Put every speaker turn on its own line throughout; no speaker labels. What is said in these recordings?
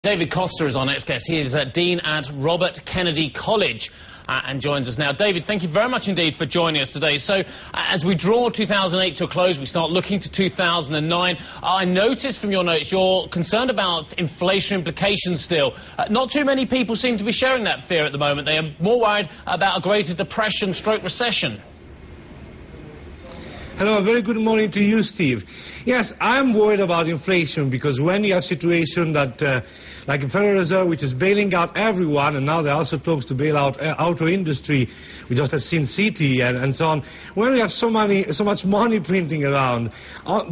David Costa is our next guest. He is Dean at Robert Kennedy College and joins us now. David, thank you very much indeed for joining us today. So, as we draw 2008 to a close, we start looking to 2009. I noticed from your notes you're concerned about inflation implications still. Not too many people seem to be sharing that fear at the moment. They are more worried about a greater depression stroke recession.
Hello, a very good morning to you, Steve. Yes, I'm worried about inflation because when you have a situation that, like the Federal Reserve, which is bailing out everyone, and now there also talks to bail out auto industry, we just have seen Citi and so on. When we have so much money printing around,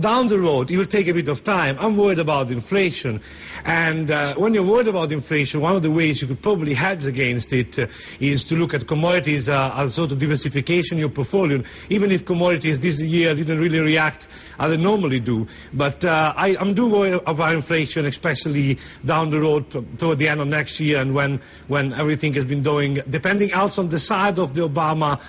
down the road, it will take a bit of time. I'm worried about inflation. And when you're worried about inflation, one of the ways you could probably hedge against it is to look at commodities as sort of diversification in your portfolio, even if commodities this year didn't really react as they normally do. But I'm do worried about inflation, especially down the road toward the end of next year, and when everything has been doing, depending also on the side of the Obama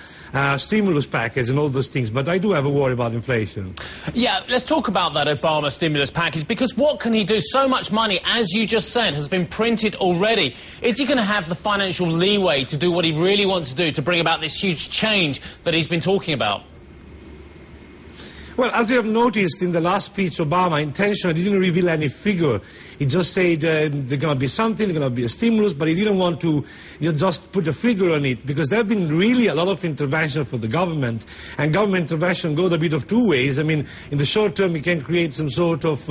stimulus package and all those things. But I do have a worry about inflation.
Yeah, let's talk about that Obama stimulus package, because what can he do? So much money, as you just said, has been printed already. Is he going to have the financial leeway to do what he really wants to do, to bring about this huge change that he's been talking about?
Well, as you have noticed in the last speech, Obama intentionally didn't reveal any figure. He just said there's going to be something, there's going to be a stimulus, but he didn't want to just put a figure on it, because there have been really a lot of intervention for the government, and government intervention goes a bit of two ways. I mean, in the short term, you can create some sort of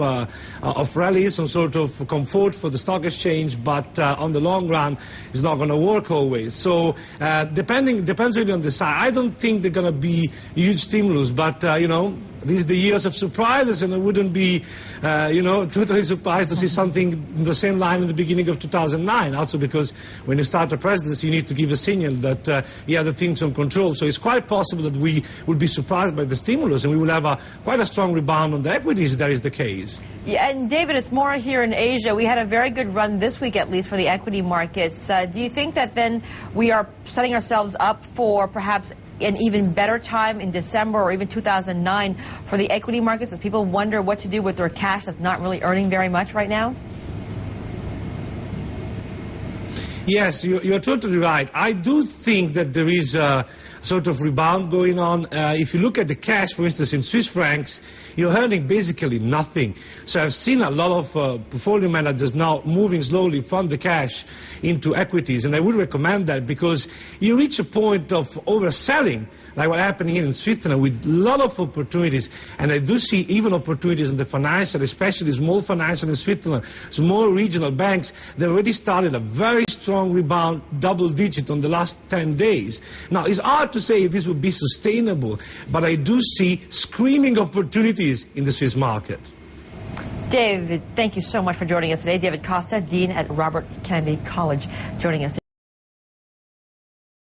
rallies, some sort of comfort for the stock exchange, but on the long run, it's not going to work always. So depends really on the side. I don't think there's going to be huge stimulus, but you know, these are the years of surprises, and I wouldn't be, totally surprised to see something in the same line in the beginning of 2009. Also because when you start a presidency, you need to give a signal that you have the things on control. So it's quite possible that we will be surprised by the stimulus, and we will have quite a strong rebound on the equities if that is the case.
Yeah, and David, it's more here in Asia. We had a very good run this week, at least, for the equity markets. Do you think that then we are setting ourselves up for perhaps an even better time in December or even 2009 for the equity markets, as people wonder what to do with their cash that's not really earning very much right now?
Yes, you're totally right. I do think that there is a sort of rebound going on. If you look at the cash, for instance, in Swiss francs, you're earning basically nothing. So I've seen a lot of portfolio managers now moving slowly from the cash into equities, and I would recommend that, because you reach a point of overselling, like what happened here in Switzerland, with a lot of opportunities. And I do see even opportunities in the financial, especially small financial in Switzerland, small regional banks. They already started a very strong rebound, double digit on the last 10 days. Now, it's hard to say if this would be sustainable, but I do see screaming opportunities in the Swiss market.
David, thank you so much for joining us today. David Costa, Dean at Robert Kennedy College, joining us today.